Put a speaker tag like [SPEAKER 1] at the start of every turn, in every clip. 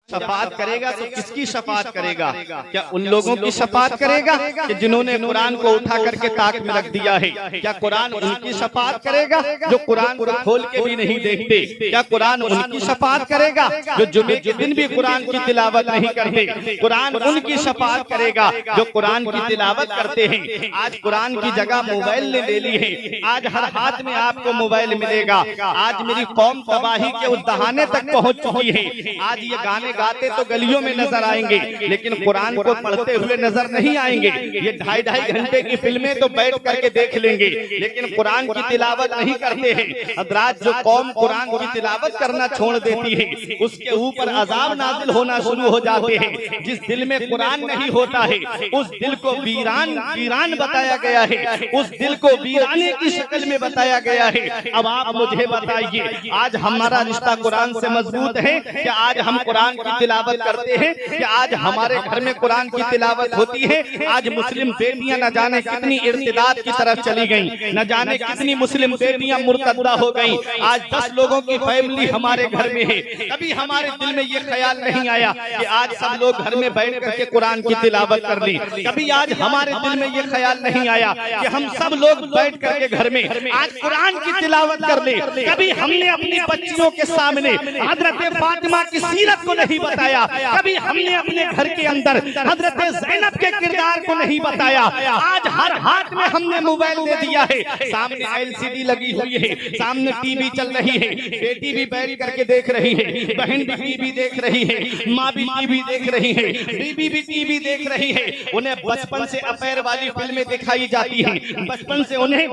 [SPEAKER 1] शफाअत करेगा तो किसकी शफाअत करेगा? क्या उन लोगों की शफाअत करेगा कि जिन्होंने कुरान को उठा करके ताक में रख दिया है? क्या कुरान उनकी शफाअत करेगा जो कुरान को खोल के भी नहीं देखते? क्या कुरान उनकी शफाअत करेगा जो जुमे के दिन भी कुरान की तिलावत नहीं करते? कुरान उनकी शफाअत करेगा जो कुरान की तिलावत करते हैं। आज कुरान की जगह मोबाइल ने ले ली है। आज हर हाथ में आपको मोबाइल मिलेगा। आज मेरी कौम तबाही के उस दहाने तक पहुंच चुकी है। आज ये गाने गाते तो गलियों में नजर आएंगे, लेकिन कुरान को पढ़ते हुए नजर नहीं आएंगे। ये 2.5 घंटे की फिल्में तो बैठ करके देख लेंगे, लेकिन कुरान की तिलावत नहीं करते हैं। हज़रात, जो कौम कुरान की तिलावत करना छोड़ देती है, उसके ऊपर अजाब नाजिल होना शुरू हो जाते हैं। जिस दिल में कुरान नहीं होता है, उस दिल को वीरान बताया गया है, उस दिल को वीराने की शक्ल में बताया गया है। अब आप मुझे बताइए, आज हमारा रिश्ता कुरान से मजबूत है कि आज हम कुरान की तिलावत करते हैं, कि आज हमारे घर में कुरान की तिलावत होती है? आज मुस्लिम बेटियां न जाने कितनी इर्तिदाद की तरफ चली गईं, न जाने कितनी मुस्लिम बेटियां मुर्तद्दा हो गईं। आज 10 लोगों की फैमिली हमारे घर में है। कभी हमारे दिल में ये ख्याल नहीं आया कि आज सब लोग घर में बैठ करके कुरान की तिलावत कर ली। कभी आज हमारे दिल में ये ख्याल नहीं आया कि हम सब लोग बैठ करके घर में आज कुरान की तिलावत कर ले। कभी हमने अपनी बच्चियों के सामने हजरत फातिमा की सीरत को नहीं बताया। कभी हमने अपने घर के अंदर हजरत ज़ैनब के किरदार को नहीं बताया। आज हर हाथ में हमने मोबाइल दे दिया है, सामने LCD लगी हुई है, सामने टीवी चल रही है, बेटी भी बैठ करके देख रही है, बहन भी टीवी देख रही है, माँ भी टीवी देख रही है, बीबी भी टीवी देख रही है। उन्हें बचपन से अफेयर वाली फिल्में दिखाई जाती हैं, बचपन से उन्हें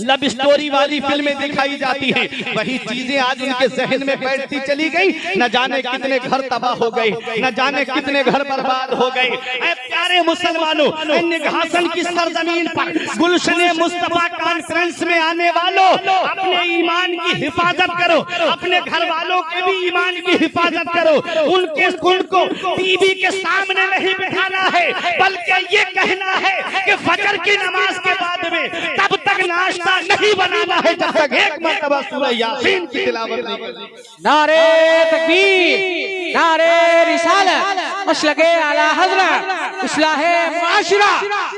[SPEAKER 1] लव स्टोरी वाली फिल्में दिखाई जाती हैं। वही चीजें आज उनके जहन में बैठती चली गई। न जाने कितने घर तबाह हो गए, न जाने कितने घर बर्बाद हो गए। ऐ प्यारे मुसलमानों, निघासन की सरजमीन पर गुलशने मुस्तफा कॉन्फ्रेंस में आने वालों, अपने ईमान की हिफाजत करो, अपने घर वालों के भी ईमान की हिफाजत करो। उनके कुल को टीवी के सामने नहीं बिठाना है, बल्कि ये कहना है कि फजर की नमाज के बाद में तब तक नाश्ता नहीं बनाना है जब तक एक मरतबा सूरह यासीन की तिलावत नहीं करनी।
[SPEAKER 2] नारे तकबीर, नारे रिसालत, मसलके आला हज़रत, इस्लाहे मुआशिरा,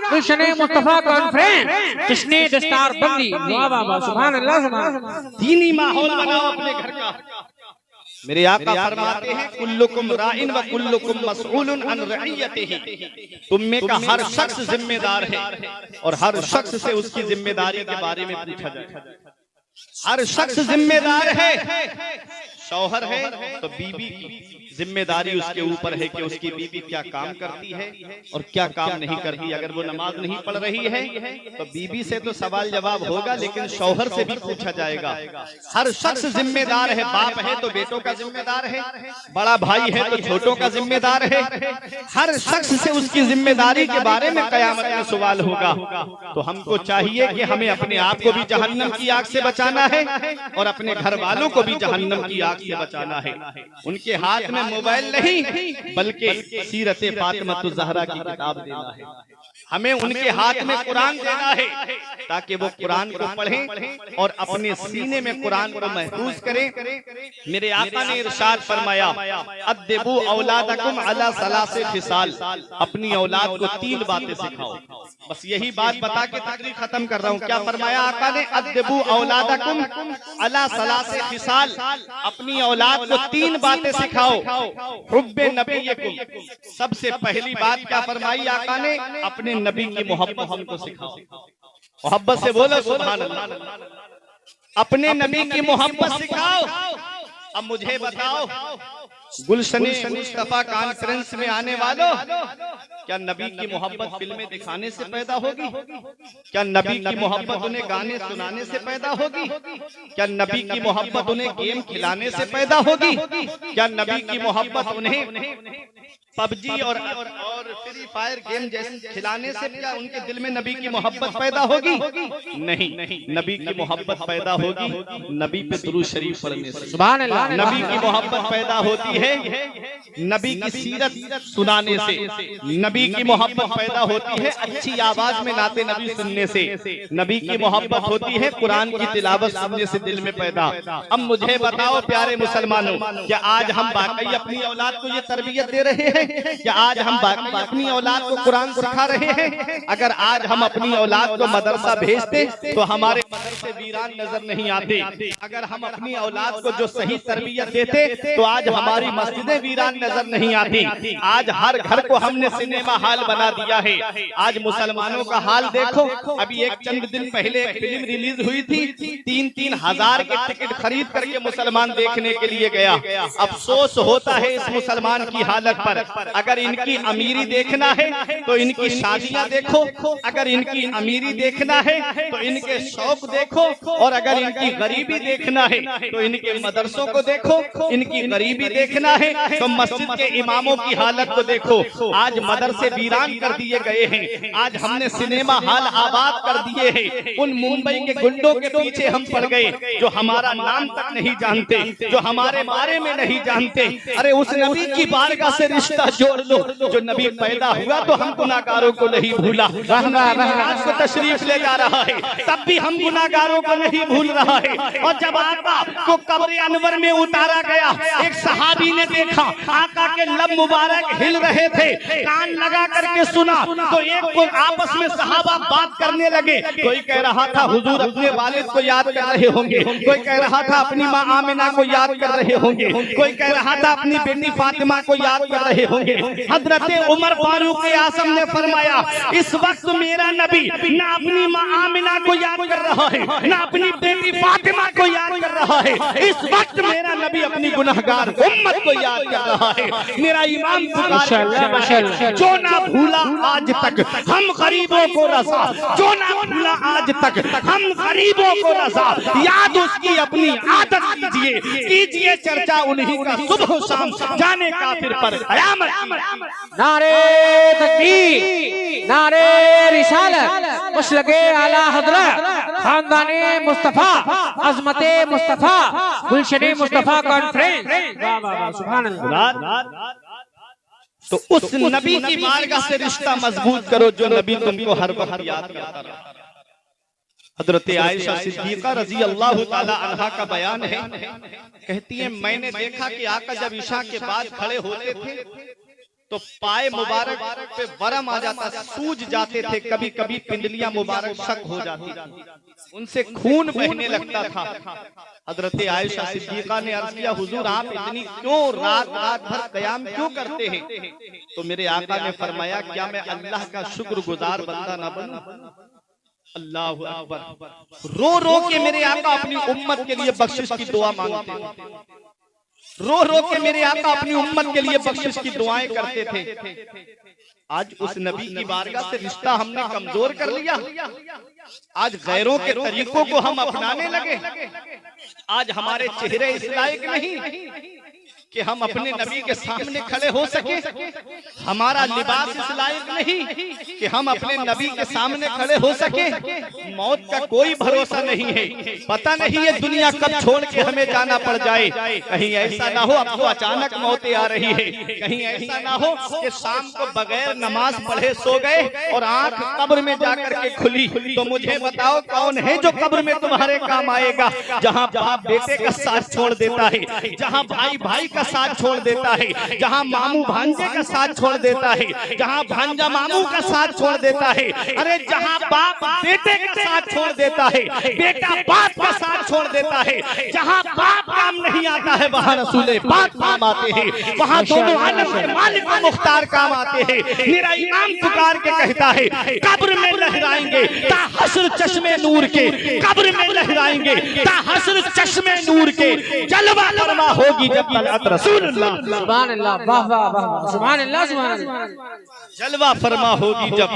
[SPEAKER 2] गुलशने मुस्तफा कॉन्फ्रेंस, जिसने दस्तार बंदी। वाह वाह वाह, सुभान अल्लाह, सुभान अल्लाह।
[SPEAKER 1] दीनी माहौल बनाओ अपने घर का। मेरे आका फरमाते हैं, कुल्लुकुम राइन व कुल्लुकुम मसऊलुन अन रइयतिही। तुम में का हर शख्स जिम्मेदार है और हर शख्स से उसकी जिम्मेदारी के बारे में पूछा जाए। हर शख्स जिम्मेदार है। शौहर है तो बीबी की जिम्मेदारी उसके ऊपर है कि उसकी बीबी क्या काम करती है और क्या काम नहीं करती। अगर वो नमाज नहीं पढ़ रही है तो बीबी से तो सवाल जवाब होगा, लेकिन शौहर से भी पूछा जाएगा। हर शख्स जिम्मेदार है। बाप है तो बेटों का जिम्मेदार है, बड़ा भाई है तो छोटों का जिम्मेदार है। हर शख्स से उसकी जिम्मेदारी के बारे में कयामत में सवाल होगा। तो हमको चाहिए कि हमें अपने आप को भी जहन्नम की आग से बचाना है और अपने घर वालों को भी जहन्नम की आग से बचाना है। उनके हाथ में मोबाइल नहीं, बल्कि सीरत फातिमा ज़हरा की किताब देना है। हमें उनके हाथ में कुरान देना है ताकि वो कुरान को पढ़ें और अपने सीने में कुरान को महफूज करें। मेरे आका ने इरशाद फरमाया, अद्दिबू औलादकुम अला सलासे फिसाल, अपनी औलाद को 3 बातें सिखाओ। बस यही बात बता के तकरीर खत्म कर रहा हूँ। क्या फरमाया आका ने? अद्दिबू औलादकुम अला सलासे फिसाल, अपनी औलाद को 3 बातें सिखाओ। हुब्बे नबीयकुम, सबसे पहली बात क्या फरमाई आका ने? अपने नबी की मोहब्बत हमको सिखाओ। मोहब्बत से बोलो सुभान अल्लाह। अपने नबी की मोहब्बत सिखाओ। अब मुझे बताओ, गुलशने मुस्तफा कॉन्फ्रेंस में आने वालों, क्या नबी की मोहब्बत फिल्में दिखाने से पैदा होगी? क्या नबी की मोहब्बत उन्हें गाने सुनाने से पैदा होगी? क्या नबी की मोहब्बत उन्हें गेम खिलाने से पैदा होगी? क्या नबी की मोहब्बत उन्हें पबजी और फ्री फायर गेम जैसे खिलाने से क्या उनके दिल में नबी की मोहब्बत पैदा होगी? नहीं, नबी की मोहब्बत पैदा होगी नबी पे दुरूद शरीफ पढ़ने से। सुभान अल्लाह। नबी की मोहब्बत पैदा होती है नबी की सीरत सुनाने से, नबी की मोहब्बत पैदा होती है अच्छी आवाज में नाते नबी सुनने से, नबी की मोहब्बत होती है कुरान की तिलावत सुनने से दिल में पैदा। अब मुझे बताओ प्यारे मुसलमानों, क्या आज हम बाकी अपनी औलाद को ये तरबियत दे रहे हैं? क्या आज हम बाकी अपनी औलाद को कुरान सिखा रहे हैं? अगर आज हम अपनी औलाद को मदरसा भेजते तो हमारे मदरसे वीरान नजर नहीं आते। अगर हम अपनी औलाद को जो सही तरबियत देते तो आज हमारी मस्जिदें वीरान नजर नहीं आती। आज हर घर को हमने सिनेमा हॉल बना दिया है। आज मुसलमानों का हाल देखो। अभी एक चंद दिन पहले एक फिल्म रिलीज हुई थी, 3-3 हजार के टिकट खरीद करके मुसलमान देखने के लिए गया। अफसोस होता है इस मुसलमान की हालत पर। अगर इनकी अमीरी देखना है तो इनकी शादियां देखो, अगर इनकी अमीरी देखना है तो इनके शौक देखो, और अगर इनकी गरीबी देखना है तो इनके मदरसों को देखो। इनकी गरीबी देखना है तो मस्जिद के इमामों की हालत को देखो। आज मदरसे वीरान कर दिए गए हैं। आज हमने सिनेमा हॉल आबाद कर दिए हैं। उन मुंबई के गुंडों के पीछे हम पड़ गए जो हमारा नाम तक नहीं जानते, जो हमारे बारे में नहीं जानते। अरे उस नबी की बारगाह से रिश्ता जोड़ लो। जो नबी पैदा हुआ तो हम गुनाहगारों को नहीं भूला, आज को तशरीफ ले जा रहा है तब भी हम गुनाहगारों को नहीं भूल रहा है। और जब आका को कब्र अनवर में उतारा गया, एक सहाबी ने देखा आका के लब मुबारक हिल रहे थे, कान लगा करके सुना तो एक को आपस में सहाबा बात करने लगे। कोई कह रहा था हुजूर अपने वालिद को याद कर रहे होंगे, कोई कह रहा था अपनी माँ आमिना को याद कर रहे होंगे, कोई कह रहा था अपनी बेटी फातिमा को याद कर रहे होंगे। हजरत उमर फारूक आज़म ने फरमाया इस वक्त मेरा नबी न अपनी माँ आमिना को याद कर रहा है, न अपनी बेटी फातिमा को याद कर रहा है। इस वक्त मेरा नबी अपनी गुनहगार उम्मत को याद कर रहा है। मेरा इमाम जो ना भूला आज तक हम गरीबों को रज़ा, जो ना भूला आज तक हम गरीबों को रज़ा, याद उसकी अपनी आदत कीजिए, कीजिए चर्चा उन्हीं का सुबह शाम, जाने काफिर पर कयामत।
[SPEAKER 2] नारे तकबीर, नारे रिसालत, मसलके आला हज़रत, खानदाने मुस्तफा, अज़मते मुस्तफा, गुलशने मुस्तफा कॉन्फ्रेंस। वाह वाह वाह, सुभान अल्लाह।
[SPEAKER 1] तो उस नबी की बारगाह से रिश्ता मजबूत करो जो नबी तुमको हर वक्त याद करता रहा। हजरत आयशा सिद्दीका रजी अल्लाह ताला अन्हा का बयान है, कहती है मैंने देखा कि आका जब ईशा के बाद खड़े होते थे तो पाए मुबारक पे वरम आ जाता, सूज जाते थे, कभी कभी पिंडलियां मुबारक शक हो जाती, उनसे खून बहने लगता था। हजरत आयशा सिद्दीका ने अर्ज किया हुजूर आप इतनी क्यों रात भर कयाम क्यों करते हैं? तो मेरे आका ने फरमाया क्या मैं अल्लाह का शुक्रगुजार बंदा न बनूं? अल्लाह अकबर। रो रो के मेरे आका अपनी उम्मत के लिए बख्शिश की दुआ मांगते थे, रो रो के मेरे आका अपनी उम्मत के लिए बख्शिश की दुआएं करते थे। आज उस नबी की बारगाह से रिश्ता हमने कमजोर कर लिया। आज गैरों के तरीकों को हम अपनाने लगे। आज हमारे चेहरे इस लायक नहीं कि हम अपने नबी के सामने खड़े हो सके, हमारा लिबास इस लायक नहीं कि हम अपने नबी के सामने खड़े हो सके। मौत का कोई भरोसा नहीं है, पता नहीं ये दुनिया कब छोड़ के हमें जाना पड़ जाए। कहीं ऐसा ना हो अब तो अचानक मौतें आ रही है, कहीं ऐसा ना हो कि शाम को बगैर नमाज पढ़े सो गए और आंख कब्र में जाकर के खुली। तो मुझे बताओ कौन है जो कब्र में तुम्हारे काम आएगा? जहाँ बाप बेटे का साथ छोड़ देता है, जहाँ भाई भाई का साथ छोड़ देता है, जहां मामू भांजे का साथ छोड़ देता है, जहां भांजा मामू का साथ छोड़ देता है, अरे जहां बाप बेटे का साथ छोड़ देता है, बेटा बाप का साथ छोड़ देता है, जहां बाप काम नहीं आता है वहां रसूले पाक काम आते हैं, वहां दोनों आलम के मालिक व मुख्तार काम आते हैं। मेरा इमाम पुकार के कहता है कब्र में लहराएंगे ता हश्र चश्मे नूर के, कब्र में लहराएंगे ता हश्र चश्मे नूर के, जलवा फरमा होगी जब तलअत रसूलुल्लाह,
[SPEAKER 2] सुभान अल्लाह, वाह वाह वाह, सुभान अल्लाह, सुभान अल्लाह।
[SPEAKER 1] जलवा फरमा होगी जब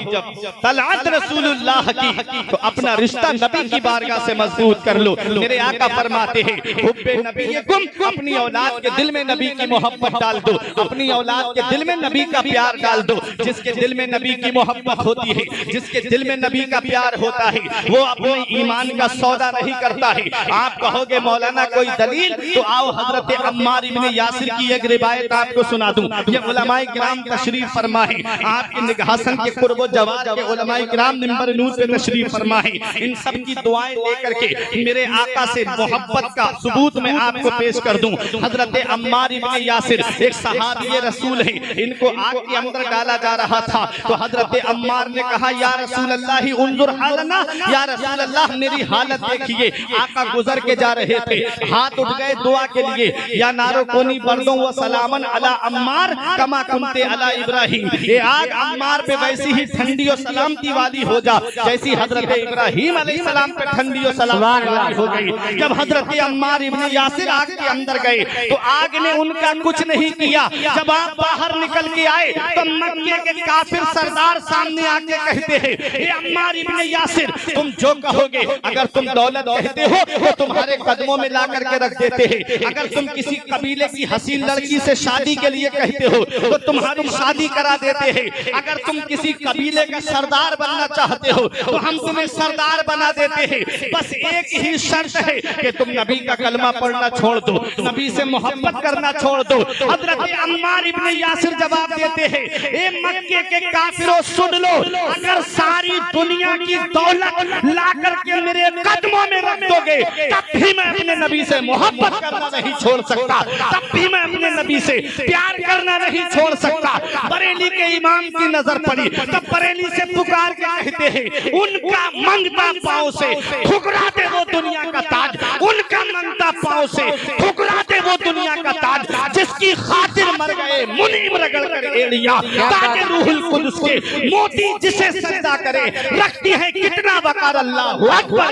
[SPEAKER 1] तलअत रसूलुल्लाह की। तो अपना रिश्ता नबी की बारगाह से मजबूत कर लो। मेरे आका फरमाते हैं हुब्बे नबीकुम, अपनी औलाद के दिल में नबी की मोहब्बत डाल दो, अपनी औलाद के दिल में नबी का प्यार डाल दो। जिसके दिल में नबी की मोहब्बत होती है, जिसके दिल में नबी का प्यार होता है, वो अपने ईमान का सौदा नहीं करता है। आप कहोगे मौलाना कोई दलील, तो आओ हजरत अम्मार इब्न यासिर की एक रिवायत आपको सुना दूं। ये उलमाए किराम तशरीफ फरमाए, आपके निगाहसन के कुर्ब जवाद के उलमाए किराम मिंबर नूर पे तशरीफ फरमाए। इन सब की दुआएं लेकर के मेरे आका से मोहब्बत का सबूत मैं आपको पेश कर दूं। हजरत अम्मार इब्न यासिर एक सहाबी रसूल है, इनको आग के अंदर डाला जा रहा था तो हजरत अम्मार ने कहा या रसूल अल्लाह उन्जुर हालना, या रसूल अल्लाह मेरी हालत देखिए। आका गुजर के जा रहे थे, हाथ उठ गए दुआ के लिए, या नारो कोनी बर्दों व सलामन अला अम्मार कमा कुंते अला इब्राहिम। ये आग अम्मार पे वैसी ही ठंडी और सलामती वाली हो जा जैसी हजरत इब्राहिम अलैहिस्सलाम पे ठंडी और सलामती वाली हो गई। जब हजरत अम्मार इब्न यासिर आग के अंदर गए तो आग ने उनका कुछ नहीं किया। जब आप बाहर निकल के आए तो मक्के के काफिर सरदार सामने आके कहते हैं, ए अम्मार इब्न यासिर तुम जो कहोगे, अगर तुम दौलत कहते हो तो तुम्हारे कदमों में ला करके रख देते हैं। अगर तुम किसी कबीले की हसीन लड़की से शादी के लिए कहते हो तो तुम्हारी शादी करा देते हैं। अगर तुम किसी कबीले का सरदार बनना चाहते हो तो हम तुम्हें सरदार बना देते हैं। बस एक ही शर्त है कि तुम नबी का कलमा पढ़ना छोड़ दो, नबी से मोहब्बत करना छोड़ दो। हजरत अम्मार इब्न यासिर जवाब देते हैं, ए मक्के के काफिरों सुन लो, अगर सारी दुनिया की दौलत ला करके मेरे कदमों में रख दोगे तब भी मैं अपने नबी से मोहब्बत करना नहीं छोड़ सकता, तब भी मैं अपने नबी से प्यार करना नहीं छोड़ सकता। बरेली के इमाम की नजर पड़ी तब बरेली से पुकार के कहते हैं, उनका मंगता पांव से ठुकराते वो दुनिया का ताज, उनका मंगता पांव से ठुकराते वो दुनिया का ताज जिसकी खातिर मर गए मुनीम रगड़ कर एड़िया। ताजे रूहुल कुद्स के मोती जिसे सजदा करे रखती है कितना वकार। अल्लाहु अकबर।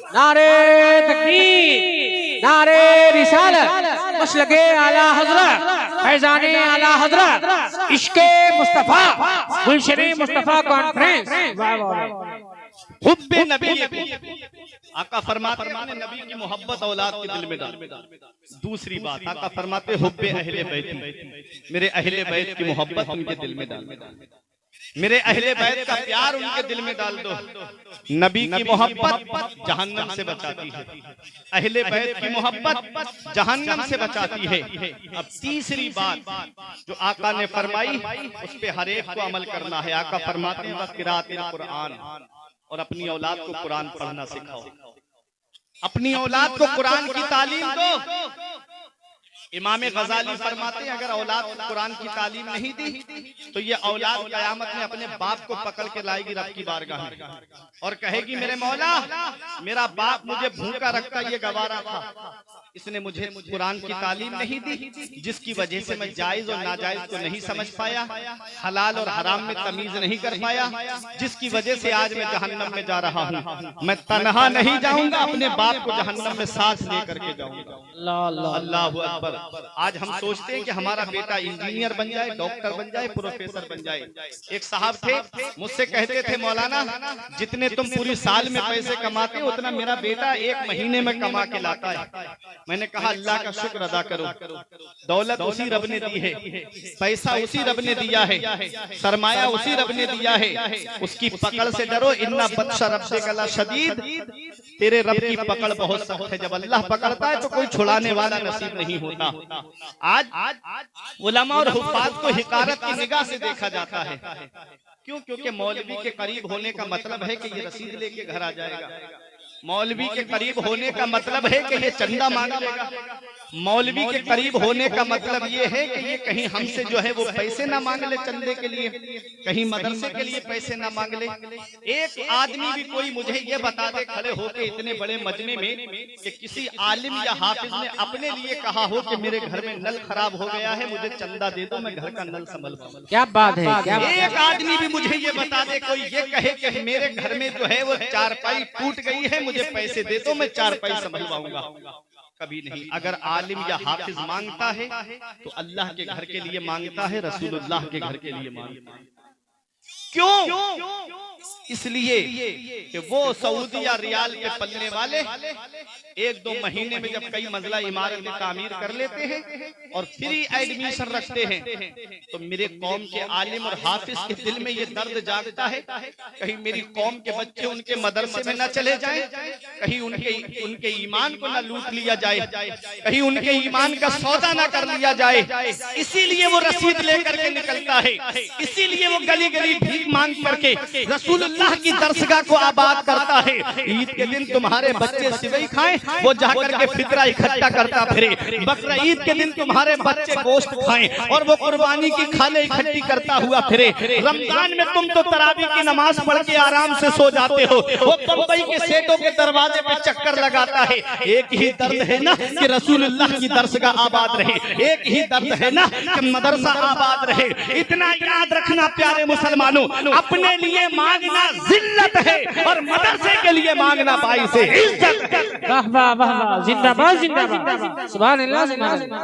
[SPEAKER 2] नारे तकबीर, नारे रिसालत, मसलके आला हजरत, फैजाने आला हजरत, इश्के मुस्तफा, गुलशने मुस्तफा कॉन्फ्रेंस।
[SPEAKER 1] हुब्बे नबी, आका फरमाते हैं नबी की मोहब्बत औलाद के दिल में डाल। दूसरी बात आका फरमाते हुब्बे अहले बैत, मेरे अहले बैत की मोहब्बत उनके दिल में डाल, मेरे अहले बैत का प्यार उनके दिल में डाल दो। नबी की मोहब्बत जहन्नम से बचाती है, अहले बैत की मोहब्बत जहन्नम से बचाती है। अब तीसरी बात जो आका ने फरमाई उस पे हर एक को अमल करना है। आका फरमाते हैं क़िराअतिल कुरान, और अपनी औलाद को कुरान पढ़ना सिखाओ, अपनी औलाद को कुरान की तालीम दो। इमाम गजाली फरमाते हैं अगर औलाद को कुरान की तालीम नहीं दी तो ये औलाद कयामत में अपने बाप को पकड़ के लाएगी रब की बारगाह में और कहेगी, मेरे मौला मेरा बाप मुझे भूखा रखता ये गवारा था, इसने मुझे कुरान की तालीम नहीं दी, जिसकी वजह से मैं जायज और नाजायज को नहीं समझ पाया, हलाल और हराम में तमीज नहीं कर पाया, जिसकी वजह से आज मैं जहन्नम में जा रहा हूँ। मैं तन्हा नहीं जाऊंगा, अपने बाप को जहन्नम में साथ लेकर के जाऊंगा। अल्लाहु अकबर। आज हम सोचते हैं कि हमारा बेटा इंजीनियर बन जाए, डॉक्टर बन जाए, प्रोफेसर बन जाए। एक साहब थे मुझसे कहते थे, मौलाना जितने तुम पूरी साल में पैसे कमाते हो उतना मेरा बेटा एक महीने में कमा के लाता है। मैंने कहा अल्लाह का शुक्र अदा करो, दौलत उसी रब ने दी है, पैसा उसी रब ने दिया है, सरमाया उसी रब ने दिया है। उसकी पकड़ से डरो, इन्ना बत्शा रब्बे कला शदीद, तेरे रब की पकड़ बहुत सख्त है। जब अल्लाह पकड़ता है तो कोई छुड़ाने वाला नसीब नहीं होता। आज उलमा और हुफ्फाज को हिकारत की निगाह से देखा जाता है। क्यों? क्योंकि मौलवी के करीब होने का मतलब है कि ये रसीद लेके घर आ जाएगा, मौलवी के करीब होने का मतलब है कि ये चंदा मांग लेगा, मौलवी के करीब होने का मतलब ये है कि ये कहीं हमसे जो है वो पैसे ना मांग ले चंदे के लिए, कहीं मदरसे के लिए पैसे ना मांग ले। एक आदमी भी कोई मुझे ये बता दे खड़े होके इतने बड़े मजमे में कि किसी आलिम या हाफिज ने अपने लिए कहा हो कि मेरे घर में नल खराब हो गया है, मुझे चंदा दे दो, मैं घर का नल संभल पाऊं।
[SPEAKER 2] क्या बात है, क्या बात।
[SPEAKER 1] एक आदमी भी मुझे ये बता दे, कोई ये कहे कि मेरे घर में जो है वो चारपाई टूट गई है, मुझे पैसे दे दो, मैं चारपाई संभलवाऊंगा। कभी नहीं। अगर आलिम या हाफिज मांगता है तो अल्लाह के घर के लिए मांगता है, रसूलुल्लाह के घर के लिए मांगता है। क्यों? इसलिए कि वो सऊदी या रियाल के पलने वाले 1-2 महीने में जब कई मंजिला इमारतें तामीर कर लेते हैं और फ्री एडमिशन रखते हैं, तो मेरे कौम के आलिम और हाफिज के दिल में ये दर्द जागता है, कहीं मेरी कौम के बच्चे उनके मदरसे में न चले जाएं, कहीं उनके ईमान को न लूट लिया जाए, कहीं उनके ईमान का सौदा न कर लिया जाए। इसीलिए वो रसीद लेकर के निकलता है, इसीलिए वो गली गली भीख मांग करके रसूलुल्लाह की दरसगाह को आबाद करता है। ईद के दिन तुम्हारे बच्चे सिवई खाएं, वो जाकर के फितरा इकट्ठा करता फिरे। बकरा ईद के दिन तुम्हारे बच्चे गोश्त खाएं और वो कुर्बानी की खाले इकट्ठी करता हुआ फिरे। रमजान में तुम तो तरावी की नमाज पढ़ के आराम से सो जाते हो, वो बम्बई के सेठों के दरवाजे पे चक्कर लगाता है। एक ही दर्द है ना कि रसूलुल्लाह की दरसगाह आबाद रहे, एक ही दर्द है ना कि मदरसा आबाद रहे। इतना याद रखना प्यारे मुसलमानों, अपने लिए मांगना जिल्लत है और मदरसे के लिए मांगना बाई से इज्जत है।
[SPEAKER 2] वाह वाह वाह वाह, जिंदाबाद जिंदाबाद, सुभान अल्लाह सुभान अल्लाह।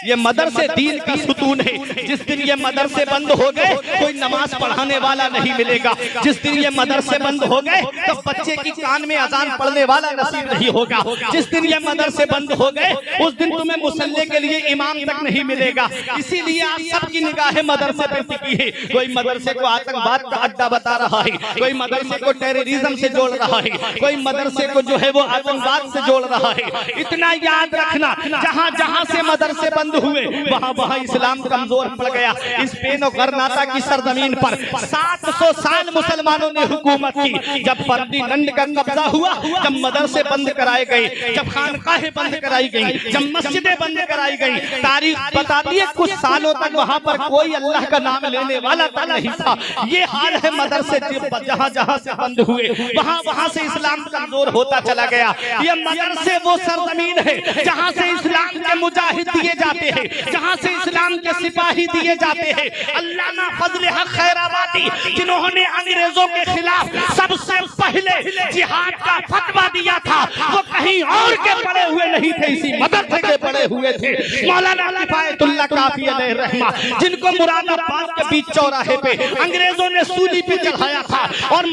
[SPEAKER 1] ये मदरसे दीन का सुतून है। जिस दिन ये मदरसे बंद हो गए कोई नमाज पढ़ाने वाला नहीं मिलेगा। जिस दिन ये मदरसे बंद हो गए तो बच्चे की कान में अजान पढ़ने वाला नसीब नहीं होगा। जिस दिन ये मदरसे बंद हो गए उस दिन तुम्हें मुसल्ले के लिए इमाम तक नहीं मिलेगा। इसीलिए आप सबकी निगाहें मदरसे पर टिकी है। कोई मदरसे को आतंकवाद का अड्डा बता रहा है, कोई मदरसे को टेररिज्म से जोड़ रहा है, कोई मदरसे को जो है वो आतंकवाद से जोड़ रहा है। इतना याद रखना, जहां जहां से मदरसे बंद हुए वहां वहां इस्लाम कमजोर पड़ गया। स्पेन और गरनाता की सरजमीन पर 700 साल मुसलमानों ने हुकूमत की। जब फर्दिनंद का कब्जा हुआ, जब मदरसे बंद कराए गए, जब खानकाहें बंद कराई गई, जब मस्जिदें बंद कराई गई, तारीख बताती है कुछ सालों तक वहां पर कोई अल्लाह का नाम लेने वाला तक नहीं था। ये हाल है मदरसे जहां जहां से बंद हुए वहां वहां से इस्लाम कमजोर होता चला गया। ये मदरसे वो सरजमीन है जहां से इस्लाम के मुजाहिद दिए जाते हैं, जहां से इस्लाम के सिपाही दिए जाते हैं। अल्लामा फजल हक खैराबादी जिन्होंने अंग्रेजों के खिलाफ सबसे पहले जिहाद का फतवा दिया था, वो कहीं और के पड़े हुए नहीं थे, इसी मदरसे के पड़े हुए थे। मौलाना किफायतुल्लाह काफी अलैहि रहमा, जिनको मुरादाबाद के बीच चौराहे पे अंग्रेजों ने सूली पे चढ़ाया था और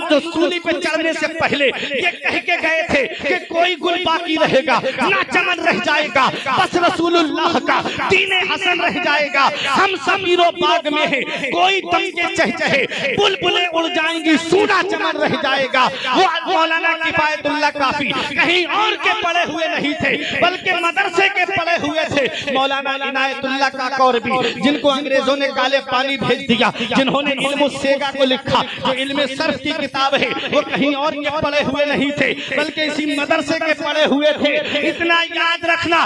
[SPEAKER 1] जो सूली पे चढ़ने से पहले ये कह के गए थे कि कोई गुल बाकी रहेगा ना चमन रह जाएगा, बस रसूलुल्लाह का दीने हसन रह जाएगा। हम समीरो बाग में है, कोई दम के चहचहे बुलबुलें उड़ जाएंगी, सूना चमन रह जाएगा। वो मौलाना किफायतुल्लाह काफी कहीं और के पड़े हुए नहीं थे, बल्कि मदरसे के पड़े हुए थे। मौलाना इनायतुल्लाह काकोरबी, जिनको अंग्रेजों ने काले पानी भेज दिया, जिन्होंने इल्म सेगा को लिखा, जो इल्म सर्फ की किताब है, वो कहीं और के पड़े हुए नहीं थे, बल्कि इसी मदरसे के पड़े हुए थे। इतना याद रखना,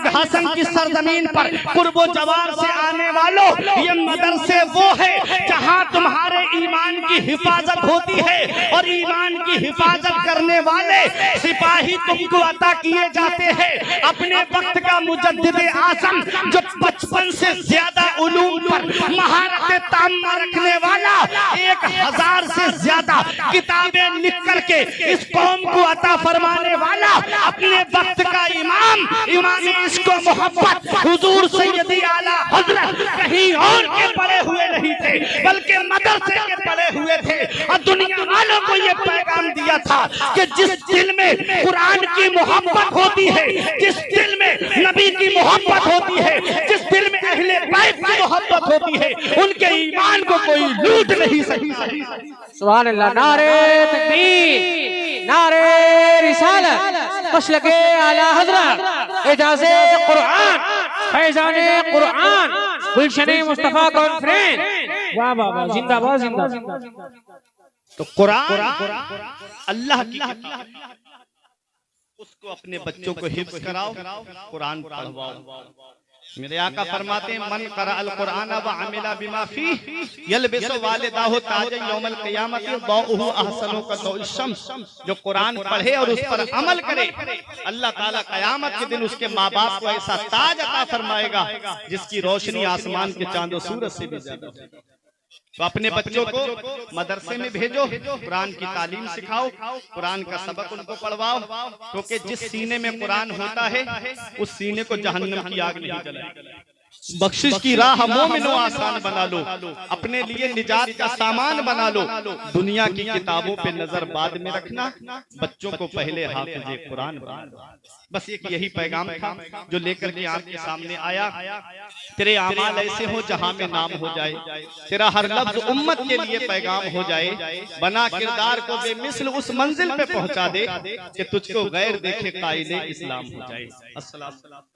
[SPEAKER 1] घासन की सरजमीन पर कुर्बो जवार से आने वालों, ये मदरसे वो है जहां तुम्हारे ईमान की हिफाजत होती है और ईमान की हिफाजत करने वाले सिपाही तुमको अता किए जाते हैं। अपने वक्त का मुजद्दिद आज़म जो 55 से ज्यादा उलूम पर महारत ताम्मा रखने वाला, 1000 से ज्यादा किताबें लिख करके इस कौम को अता फरमाने वाला, अपने वक्त का इमाम इसको मोहब्बत हुजूर सैयदी आला हजरत कहीं और के पड़े हुए नहीं थे, बल्कि मदरसे के पड़े हुए थे। और दुनिया वालों को ये पैगाम दिया था कि जिस दिल में कुरान की मोहब्बत होती है, जिस दिल में नबी की मोहब्बत होती है, जिस दिल में अहले बैत की मोहब्बत होती है, उनके ईमान को कोई लूट नहीं सकता।
[SPEAKER 2] सुभान अल्लाह। नारे तकबीर, नारे रिसालत, मसलके आला हजरत, एजाज़े कुरान, फैज़ाने कुरान, गुलशने मुस्तफा कॉन्फ्रेंस। वाह वाह वाह, जिंदाबाद जिंदाबाद।
[SPEAKER 1] तो कुरान अल्लाह की किताब, उसको अपने बच्चों को हिफ्ज़ कराओ, कुरान पढ़वाओ। मेरे आका फरमाते हैं, मन क़रा अल कुरान व अमिला बिमा फीह यलबिसु वालिदाहु ताज यौमल क़ियामत दौहु अहसनु का दौइ शम्स। जो कुरान पढ़े और उस पर अमल करे, अल्लाह ताला क़यामत के दिन उसके माँ बाप को ऐसा ताज अता फरमाएगा जिसकी रोशनी आसमान के चांद और सूरज से भी ज्यादा। तो अपने बच्चों को मदरसे में भेजो, कुरान की तालीम सिखाओ, कुरान का सबक उनको पढ़वाओ, क्योंकि जिस सीने में कुरान होता है उस सीने को जहन्नम की आग नहीं जलाएगी। बख्शिश की राह मोमिनो आसान बना लो, अपने लिए निजात का सामान बना लो। दुनिया की किताबों पे नजर बाद में रखना, बच्चों को पहले हाफिज़े कुरान बना लो। बस एक यही पैगाम था जो लेकर के आपके सामने आया। तेरे आमाल ऐसे हो जहां में नाम हो जाए, तेरा हर लफ्ज उम्मत के लिए पैगाम हो जाए। बना किरदार को बेमिसल उस मंजिल पे पहुंचा दे कि तुझको गैर देखे कायदे इस्लाम हो जाए। अस्सलाम।